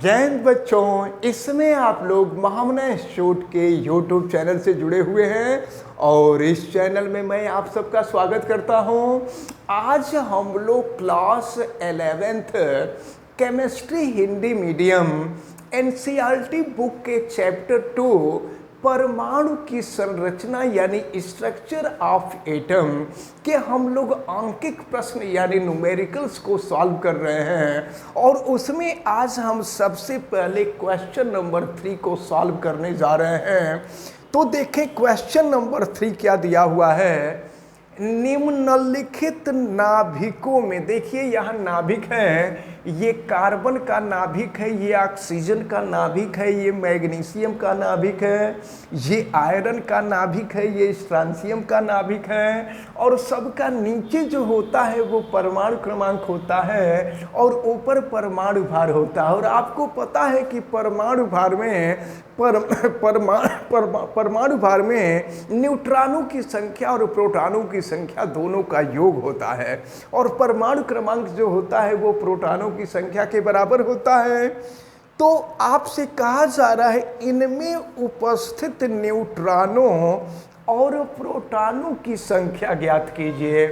जय हिंद बच्चों, इसमें आप लोग महामना इंस्टीट्यूट के यूट्यूब चैनल से जुड़े हुए हैं और इस चैनल में मैं आप सबका स्वागत करता हूं। आज हम लोग class 11th chemistry Hindi medium NCERT book के चैप्टर 2 परमाणु की संरचना यानी स्ट्रक्चर ऑफ एटम के हम लोग आंकिक प्रश्न यानी न्यूमेरिकल्स को सॉल्व कर रहे हैं और उसमें आज हम सबसे पहले क्वेश्चन नंबर 3 को सॉल्व करने जा रहे हैं। तो देखें क्वेश्चन नंबर 3 क्या दिया हुआ है। निम्नलिखित नाभिकों में, देखिए यहाँ नाभिक है, ये कार्बन का नाभिक है, ये ऑक्सीजन का नाभिक है, ये मैग्नीशियम का नाभिक है, ये आयरन का नाभिक है, ये स्ट्रांसियम का नाभिक है और सबका नीचे जो होता है वो परमाणु क्रमांक होता है और ऊपर परमाणु भार होता है। और आपको पता है कि परमाणु भार में परमाणु भार में न्यूट्रॉनों की संख्या और प्रोटॉनों की संख्या दोनों का योग होता है और परमाणु क्रमांक जो होता है वो प्रोटॉनों की संख्या के बराबर होता है। तो आपसे कहा जा रहा है इनमें उपस्थित न्यूट्रॉनों और प्रोटॉनों की संख्या ज्ञात कीजिए।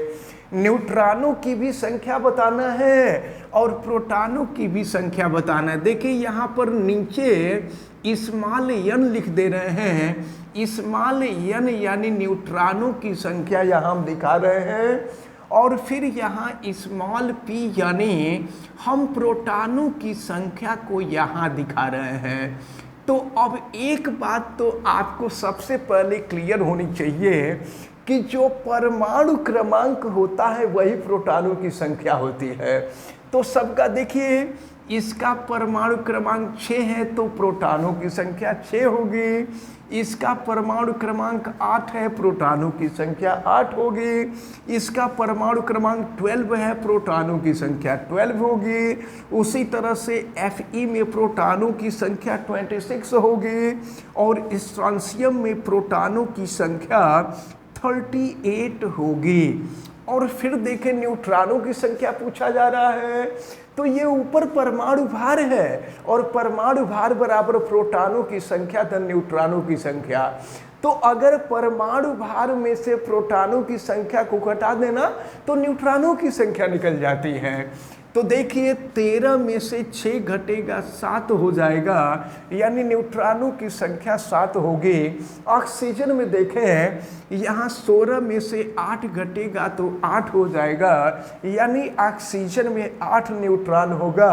न्यूट्रॉनों की भी संख्या बताना है और प्रोटॉनों की भी संख्या बताना है। देखिए यहाँ पर नीचे स्मॉल n लिख दे रहे हैं। स्मॉल n यानी न्यूट्रॉनों की संख्या यहाँ हम दिखा रहे हैं और फिर यहाँ स्मॉल p यानी हम प्रोटॉनों की संख्या को यहाँ दिखा रहे हैं। तो अब एक बात तो आपको सबसे पहले क्लियर होनी चाहिए कि जो परमाणु क्रमांक होता है वही प्रोटॉनों की संख्या होती है। तो सबका देखिए, इसका परमाणु क्रमांक 6 है तो प्रोटॉनों की संख्या 6 होगी। इसका परमाणु क्रमांक 8 है, प्रोटॉनों की संख्या 8 होगी। इसका परमाणु क्रमांक 12 है, प्रोटॉनों की संख्या 12 होगी। उसी तरह से Fe में प्रोटॉनों की संख्या 26 होगी और स्ट्रांसियम में प्रोटॉनों की संख्या 38 होगी। और फिर देखें न्यूट्रॉनों की संख्या पूछा जा रहा है तो ये ऊपर परमाणु भार है और परमाणु भार बराबर प्रोटॉनों की संख्या धन न्यूट्रॉनों की संख्या। तो अगर परमाणु भार में से प्रोटॉनों की संख्या को घटा देना तो न्यूट्रॉनों की संख्या निकल जाती है। तो देखिए 13 में से 6 घटेगा 7 हो जाएगा यानी न्यूट्रॉनों की संख्या 7 होगी। ऑक्सीजन में देखें यहाँ 16 में से 8 घटेगा तो 8 हो जाएगा यानी ऑक्सीजन में 8 न्यूट्रॉन होगा।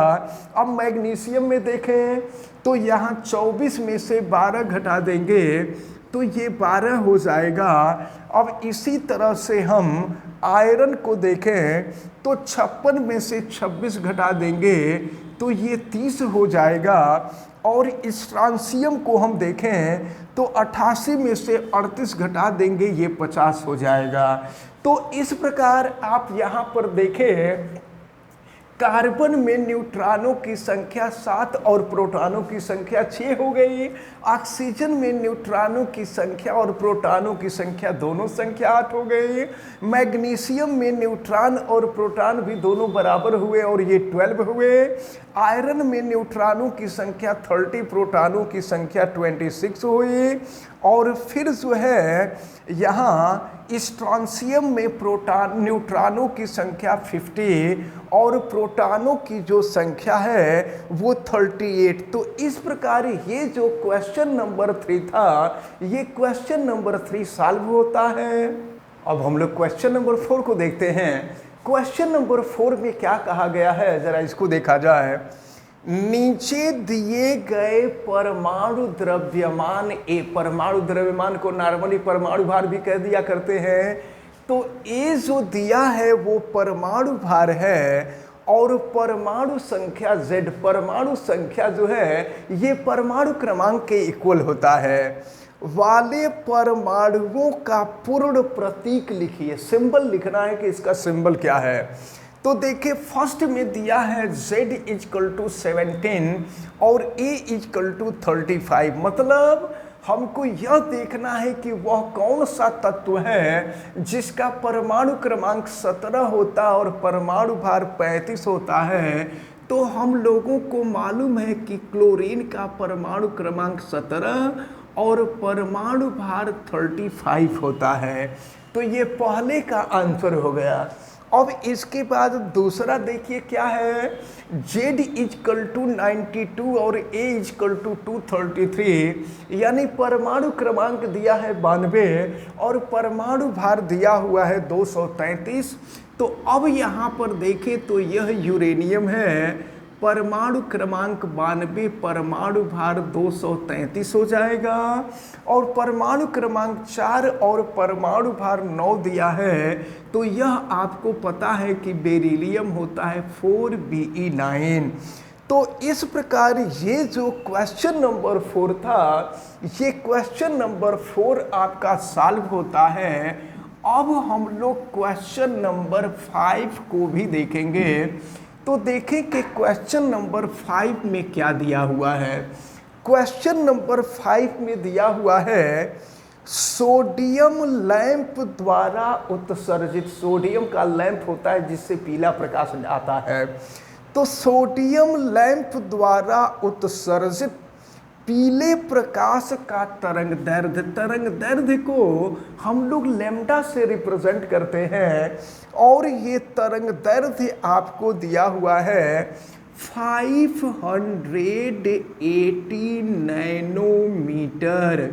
अब मैग्नीशियम में देखें तो यहाँ 24 में से 12 घटा देंगे तो ये 12 हो जाएगा। अब इसी तरह से हम आयरन को देखें तो 56 में से 26 घटा देंगे तो ये 30 हो जाएगा। और स्ट्रांसियम को हम देखें तो 88 में से 38 घटा देंगे, ये 50 हो जाएगा। तो इस प्रकार आप यहाँ पर देखें कार्बन में न्यूट्रॉनों की संख्या 7 और प्रोटॉनों की संख्या 6 हो गई। ऑक्सीजन में न्यूट्रॉनों की संख्या और प्रोटॉनों की संख्या दोनों संख्या 8 हो गई। मैग्नीशियम में न्यूट्रॉन और प्रोटॉन भी दोनों बराबर हुए और ये 12 हुए। आयरन में न्यूट्रॉनों की संख्या 30, प्रोटॉनों की संख्या 26 हुई। और फिर जो है यहाँ स्ट्रांसियम में न्यूट्रॉनों की संख्या 50 और प्रोटॉनों की जो संख्या है वो 38। तो इस प्रकार ये जो क्वेश्चन नंबर 3 था ये क्वेश्चन नंबर 3 सॉल्व होता है। अब हम लोग क्वेश्चन नंबर 4 को देखते हैं। क्वेश्चन नंबर 4 में क्या कहा गया है, जरा इसको देखा जाए। नीचे दिए गए परमाणु द्रव्यमान परमाणु द्रव्यमान को नॉर्मली परमाणु भार भी कह दिया करते हैं। तो ए जो दिया है वो परमाणु भार है और परमाणु संख्या Z, परमाणु संख्या जो है ये परमाणु क्रमांक के इक्वल होता है। वाले परमाणुओं का पूर्ण प्रतीक लिखिए। सिंबल लिखना है कि इसका सिंबल क्या है। तो देखिए फर्स्ट में दिया है Z = 17 और A = 35। मतलब हमको यह देखना है कि वह कौन सा तत्व है जिसका परमाणु क्रमांक 17 होता है और परमाणु भार 35 होता है। तो हम लोगों को मालूम है कि क्लोरीन का परमाणु क्रमांक 17 और परमाणु भार 35 होता है। तो ये पहले का आंसर हो गया। अब इसके बाद दूसरा देखिए क्या है, Z इजकल टू 92 और A इजकल टू 233, यानी परमाणु क्रमांक दिया है 92 और परमाणु भार दिया हुआ है 233। तो अब यहाँ पर देखें तो यह यूरेनियम है, परमाणु क्रमांक 92, परमाणु भार 233 हो जाएगा। और परमाणु क्रमांक 4 और परमाणु भार 9 दिया है, तो यह आपको पता है कि बेरिलियम होता है 4Be9। तो इस प्रकार ये जो क्वेश्चन नंबर 4 था, ये क्वेश्चन नंबर 4 आपका सॉल्व होता है। अब हम लोग क्वेश्चन नंबर 5 को भी देखेंगे। तो देखें कि क्वेश्चन नंबर 5 में क्या दिया हुआ है। क्वेश्चन नंबर 5 में दिया हुआ है, सोडियम लैंप द्वारा उत्सर्जित, सोडियम का लैंप होता है जिससे पीला प्रकाश आता है, तो सोडियम लैंप द्वारा उत्सर्जित पीले प्रकाश का तरंग दैर्ध्य को हम लोग लैम्डा से रिप्रेजेंट करते हैं। और ये तरंग दैर्ध्य आपको दिया हुआ है 580 नैनोमीटर।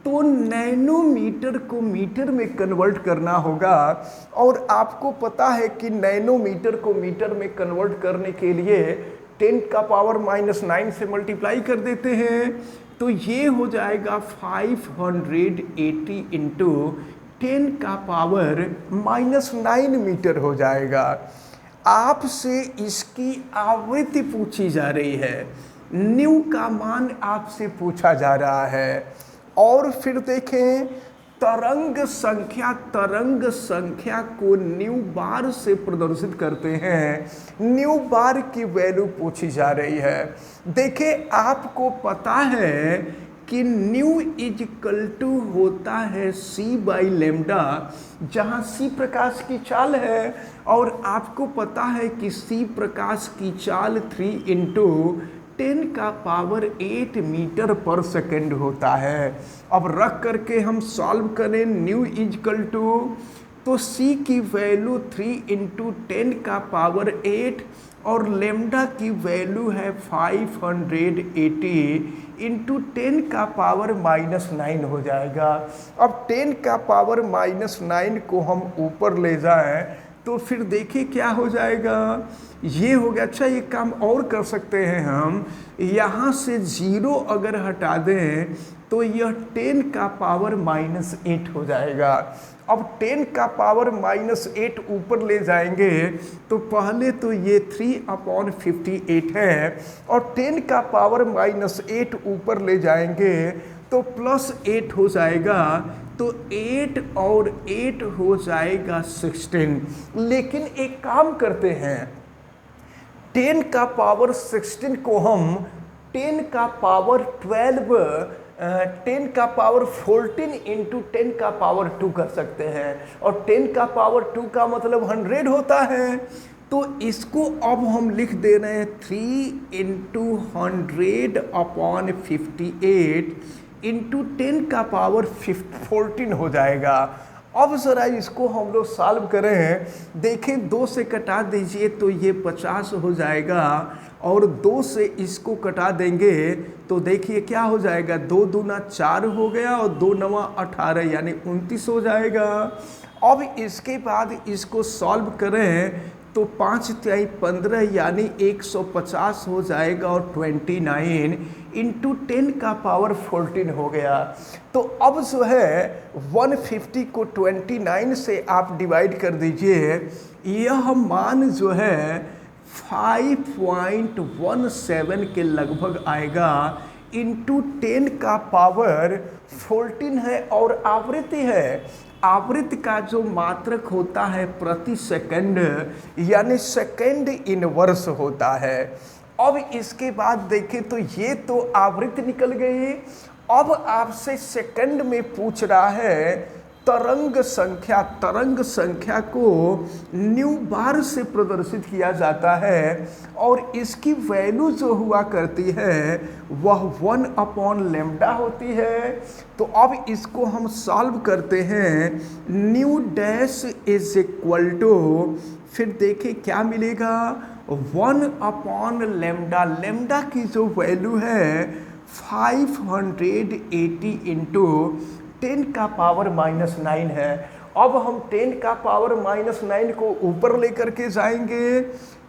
तो नैनोमीटर को मीटर में कन्वर्ट करना होगा, और आपको पता है कि नैनोमीटर को मीटर में कन्वर्ट करने के लिए 10⁻⁹ से मल्टीप्लाई कर देते हैं। तो ये हो जाएगा 580 इंटू 10⁻⁹ मीटर हो जाएगा। आपसे इसकी आवृत्ति पूछी जा रही है, न्यू का मान आपसे पूछा जा रहा है। और फिर देखें तरंग संख्या को न्यू बार से प्रदर्शित करते हैं, न्यू बार की वैल्यू पूछी जा रही है। देखिए आपको पता है कि न्यू इजकल टू होता है C/λ, जहाँ C प्रकाश की चाल है, और आपको पता है कि C प्रकाश की चाल 3 इंटू 10⁸ मीटर पर सेकेंड होता है। अब रख करके हम सॉल्व करें, न्यू इजकल टू, तो C की वैल्यू 3 इंटू 10⁸ और लेमडा की वैल्यू है 580 इंटू 10⁻⁹ हो जाएगा। अब 10⁻⁹ को हम ऊपर ले जाएं तो फिर देखिए क्या हो जाएगा, ये हो गया। अच्छा ये काम और कर सकते हैं हम, यहाँ से 0 अगर हटा दें तो यह 10⁻⁸ हो जाएगा। अब 10⁻⁸ ऊपर ले जाएंगे तो पहले तो ये 3/58 है, और 10⁻⁸ ऊपर ले जाएंगे तो +8 हो जाएगा। तो 8 और 8 हो जाएगा 16। लेकिन एक काम करते हैं, 10⁻16 को हम 10⁻14 इंटू 10⁻2 कर सकते हैं, और 10⁻2 का मतलब 100 होता है। तो इसको अब हम लिख दे रहे हैं 3 इंटू 100/58 इंटू 10⁻14 हो जाएगा। अब ज़रा इसको हम लोग सॉल्व करें, देखें 2 से कटा दीजिए तो ये 50 हो जाएगा, और 2 से इसको कटा देंगे तो देखिए क्या हो जाएगा, 2 दूना 4 हो गया और 2 नवा 18 यानी 29 हो जाएगा। अब इसके बाद इसको सॉल्व करें तो 5 तिहाई 15 यानी 150 हो जाएगा, और 29 इंटू 10⁻14 हो गया। तो अब जो है 150 को 29 से आप डिवाइड कर दीजिए, यह मान जो है 5.17 के लगभग आएगा, इंटू 10⁻14 है, और आवृत्ति है, आवृत्ति का जो मात्रक होता है प्रति सेकंड यानी सेकंड इनवर्स होता है। अब इसके बाद देखें तो ये तो आवृत्ति निकल गई। अब आपसे सेकंड में पूछ रहा है तरंग संख्या को न्यू बार से प्रदर्शित किया जाता है और इसकी वैल्यू जो हुआ करती है वह 1/λ होती है। तो अब इसको हम सॉल्व करते हैं। New dash is equal to, फिर देखें क्या मिलेगा, 1/λ। लेमडा की जो वैल्यू है 580 इंटू 10⁻⁻9 है। अब हम 10⁻⁻9 को ऊपर लेकर के जाएंगे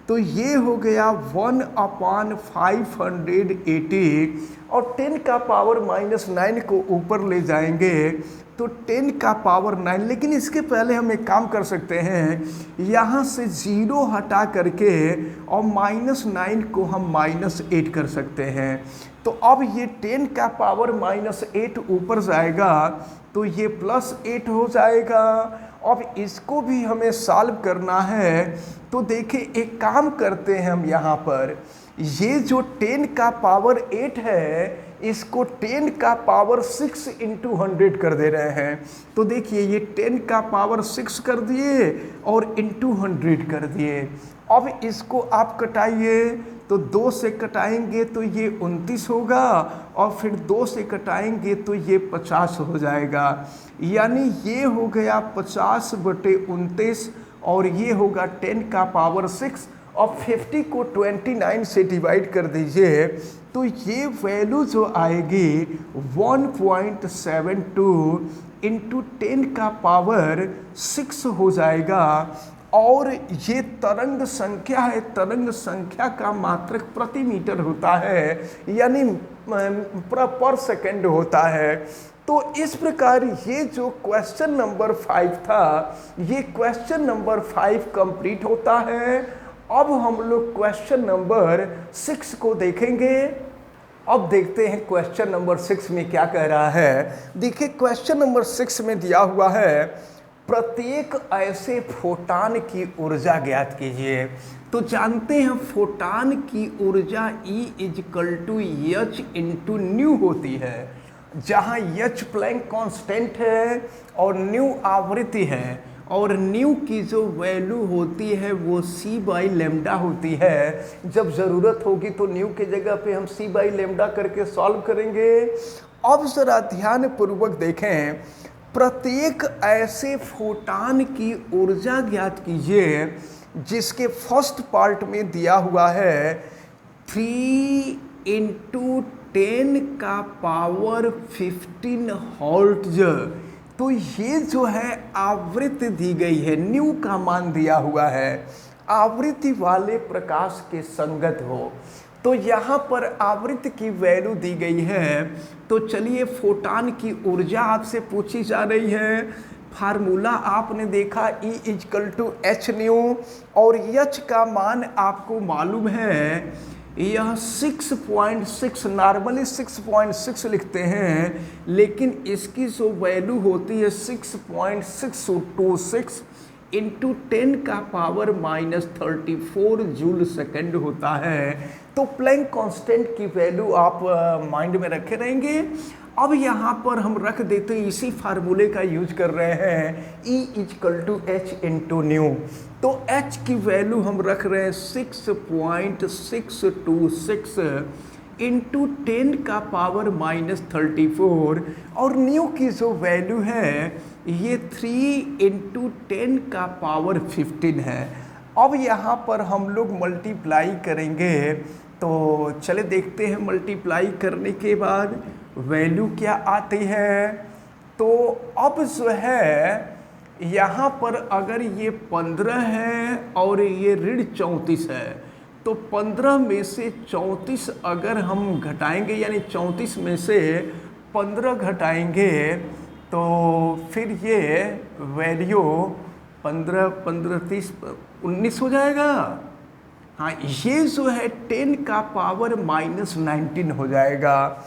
तो ये हो गया 1/580 और 10⁻⁻9 को ऊपर ले जाएंगे तो 10⁻9। लेकिन इसके पहले हम एक काम कर सकते हैं, यहाँ से 0 हटा करके और -9 को हम -8 कर सकते हैं। तो अब ये 10⁻⁸ ऊपर जाएगा तो ये +8 हो जाएगा। अब इसको भी हमें सॉल्व करना है। तो देखिए एक काम करते हैं हम, यहाँ पर ये जो 10⁸ है इसको 10⁻6 इंटू 100 कर दे रहे हैं। तो देखिए ये 10⁻6 कर दिए और इंटू 100 कर दिए। अब इसको आप कटाइए तो 2 से कटाएंगे तो ये 29 होगा और फिर 2 से कटाएंगे तो ये 50 हो जाएगा। यानी ये हो गया 50/29 और ये होगा 10⁻6 और 50 को 29 से डिवाइड कर दीजिए तो ये वैल्यू जो आएगी 1.72 इंटू 10⁻6 हो जाएगा। और ये तरंग संख्या है, तरंग संख्या का मात्रक प्रति मीटर होता है, यानी पर सेकंड होता है। तो इस प्रकार ये जो क्वेश्चन नंबर 5 था, ये क्वेश्चन नंबर 5 कंप्लीट होता है। अब हम लोग क्वेश्चन नंबर 6 को देखेंगे। अब देखते हैं क्वेश्चन नंबर 6 में क्या कह रहा है। देखिए क्वेश्चन नंबर 6 में दिया हुआ है, प्रत्येक ऐसे फोटान की ऊर्जा ज्ञात कीजिए। तो जानते हैं फोटान की ऊर्जा E = H × न्यू होती है, जहां H प्लैंक कांस्टेंट है और न्यू आवृत्ति है और न्यू की जो वैल्यू होती है वो c/λ होती है। जब ज़रूरत होगी तो न्यू की जगह पे हम c/λ करके सॉल्व करेंगे। अब ज़रा ध्यान पूर्वक देखें, प्रत्येक ऐसे फोटान की ऊर्जा ज्ञात कीजिए जिसके फर्स्ट पार्ट में दिया हुआ है 3 × 10⁻15 हर्ट्ज। तो ये जो है आवृत्ति दी गई है, न्यू का मान दिया हुआ है, आवृत्ति वाले प्रकाश के संगत हो। तो यहाँ पर आवृत्ति की वैल्यू दी गई है। तो चलिए फोटान की ऊर्जा आपसे पूछी जा रही है। फार्मूला आपने देखा E = hν और H का मान आपको मालूम है, यह 6.6, नॉर्मली 6.6 लिखते हैं, लेकिन इसकी जो वैल्यू होती है 6.626 इंटू 10⁻⁻34 जूल सेकेंड होता है। तो प्लैंक कांस्टेंट की वैल्यू आप माइंड में रखे रहेंगे। अब यहाँ पर हम रख देते हैं, इसी फार्मूले का यूज कर रहे हैं, E = H × न्यू। तो H की वैल्यू हम रख रहे हैं 6.626 इंटू 10⁻⁻34 और न्यू की जो वैल्यू है ये 3 × 10⁻15 है। अब यहाँ पर हम लोग मल्टीप्लाई करेंगे। तो चले देखते हैं मल्टीप्लाई करने के बाद वैल्यू क्या आती है। तो अब जो है यहाँ पर अगर ये 15 है और ये ऋण 34 है, तो 15 में से 34 अगर हम घटाएंगे, यानी 34 में से 15 घटाएंगे तो फिर ये वैल्यू 15 15 30 19 हो जाएगा। हाँ, ये जो है 10⁻⁻19 हो जाएगा।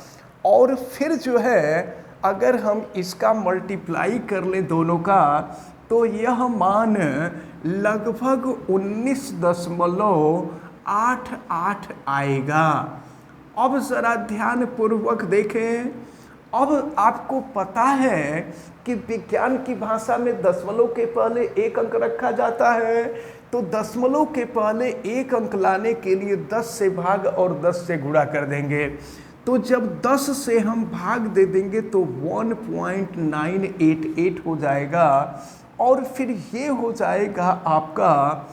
और फिर जो है अगर हम इसका मल्टीप्लाई कर लें दोनों का, तो यह मान लगभग 19.88 आएगा। अब ज़रा ध्यान पूर्वक देखें, अब आपको पता है कि विज्ञान की भाषा में दशमलव के पहले एक अंक रखा जाता है, तो दशमलव के पहले एक अंक लाने के लिए 10 से भाग और 10 से गुणा कर देंगे। तो जब 10 से हम भाग दे देंगे तो 1.988 हो जाएगा, और फिर ये हो जाएगा आपका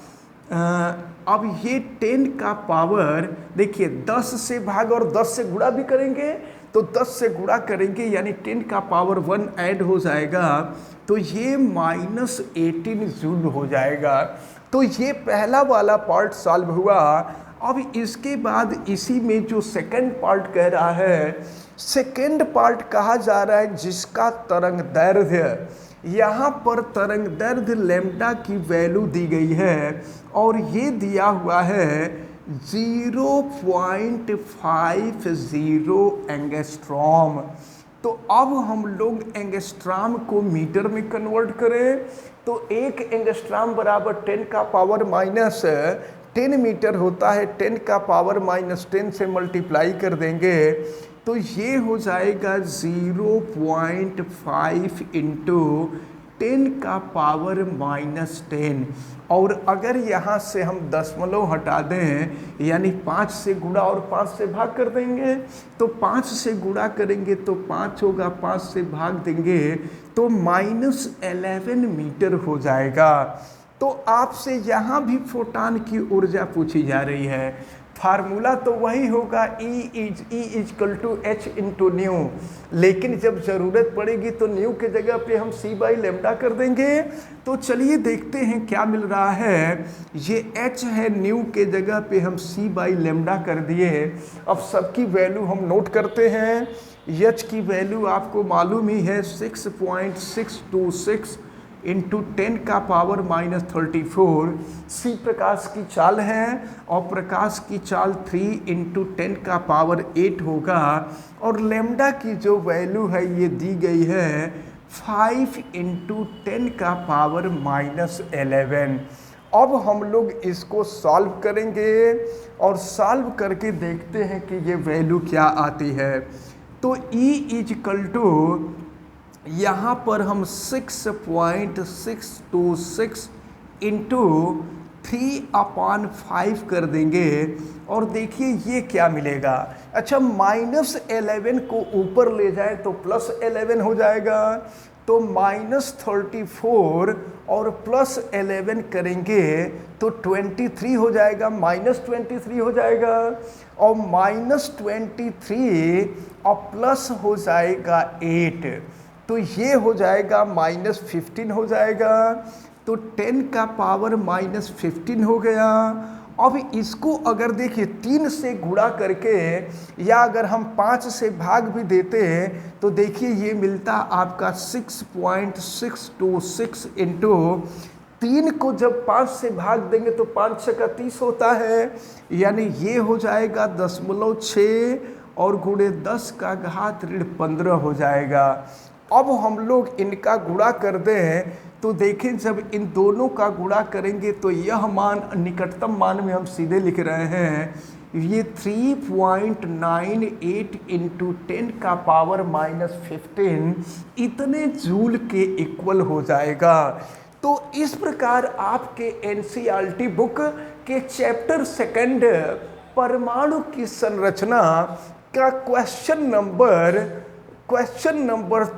अब ये 10 का पावर, देखिए 10 से भाग और 10 से गुणा भी करेंगे, तो 10 से गुणा करेंगे यानी 10 का पावर 1 ऐड हो जाएगा, तो ये -18 जूल हो जाएगा। तो ये पहला वाला पार्ट सॉल्व हुआ। अब इसके बाद इसी में जो सेकंड पार्ट कह रहा है, सेकंड पार्ट कहा जा रहा है जिसका तरंग दैर्ध्य, यहाँ पर तरंग दैर्ध्य लैम्डा की वैल्यू दी गई है और ये दिया हुआ है 0.50 एंगस्ट्रॉम। तो अब हम लोग एंगस्ट्रॉम को मीटर में कन्वर्ट करें, तो एक एंगस्ट्रॉम बराबर 10 का पावर -10 मीटर होता है। 10 का पावर -10 से मल्टीप्लाई कर देंगे तो ये हो जाएगा 0.5 इंटू 10 का पावर -10। और अगर यहाँ से हम दशमलव हटा दें यानी 5 से गुणा और 5 से भाग कर देंगे, तो 5 से गुणा करेंगे तो 5 होगा, 5 से भाग देंगे तो -11 मीटर हो जाएगा। तो आपसे यहाँ भी फोटॉन की ऊर्जा पूछी जा रही है, फार्मूला तो वही होगा E=H इंटू न्यू, लेकिन जब ज़रूरत पड़ेगी तो न्यू के जगह पे हम C/λ कर देंगे। तो चलिए देखते हैं क्या मिल रहा है। ये H है, न्यू के जगह पे हम C/λ कर दिए। अब सबकी वैल्यू हम नोट करते हैं। H की वैल्यू आपको मालूम ही है 6.626 इंटू 10 का पावर -34। सी प्रकाश की चाल है और प्रकाश की चाल 3 इंटू 10 का पावर 8 होगा, और लैम्डा की जो वैल्यू है ये दी गई है 5 इंटू 10 का पावर -11। अब हम लोग इसको सॉल्व करेंगे और सॉल्व करके देखते हैं कि ये वैल्यू क्या आती है। तो E= यहाँ पर हम 6.626 इंटू 3/5 कर देंगे और देखिए ये क्या मिलेगा। अच्छा, -11 को ऊपर ले जाए तो +11 हो जाएगा, तो -34 और +11 करेंगे तो 23 हो जाएगा, -23 हो जाएगा, और -23 और प्लस हो जाएगा 8, तो ये हो जाएगा -15 हो जाएगा। तो 10 का पावर -15 हो गया। अब इसको अगर देखिए 3 से गुणा करके या अगर हम 5 से भाग भी देते हैं तो देखिए ये मिलता आपका 6.626 इंटू 3 को जब 5 से भाग देंगे तो 5 × 6 = 30 होता है, यानी ये हो जाएगा 0.6 और गुणे 10⁻15 हो जाएगा। अब हम लोग इनका गुणा कर दें तो देखें जब इन दोनों का गुणा करेंगे तो यह मान निकटतम मान में हम सीधे लिख रहे हैं, ये 3.98 इंटू 10 का पावर -15 इतने जूल के इक्वल हो जाएगा। तो इस प्रकार आपके NCERT बुक के चैप्टर 2 परमाणु की संरचना का क्वेश्चन नंबर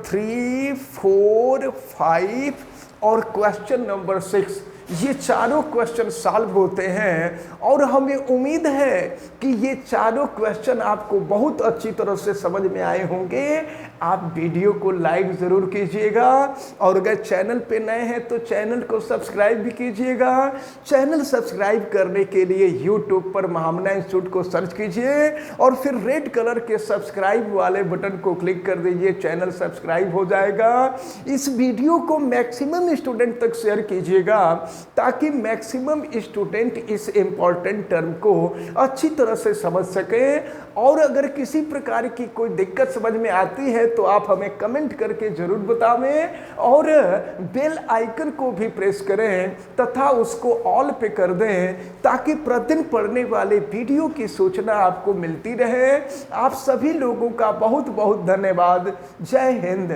3, 4, 5 और क्वेश्चन नंबर 6, ये चारों क्वेश्चन सॉल्व होते हैं और हमें उम्मीद है कि ये चारों क्वेश्चन आपको बहुत अच्छी तरह से समझ में आए होंगे। आप वीडियो को लाइक ज़रूर कीजिएगा और अगर चैनल पे नए हैं तो चैनल को सब्सक्राइब भी कीजिएगा। चैनल सब्सक्राइब करने के लिए यूट्यूब पर महामना इंस्टीट्यूट को सर्च कीजिए और फिर रेड कलर के सब्सक्राइब वाले बटन को क्लिक कर दीजिए, चैनल सब्सक्राइब हो जाएगा। इस वीडियो को मैक्सिमम स्टूडेंट तक शेयर कीजिएगा ताकि मैक्सिमम स्टूडेंट इस इम्पॉर्टेंट टर्म को अच्छी तरह से समझ सकें। और अगर किसी प्रकार की कोई दिक्कत समझ में आती है तो आप हमें कमेंट करके जरूर बतावें और बेल आइकन को भी प्रेस करें तथा उसको ऑल पे कर दें, ताकि प्रतिदिन पढ़ने वाले वीडियो की सूचना आपको मिलती रहे। आप सभी लोगों का बहुत बहुत धन्यवाद। जय हिंद।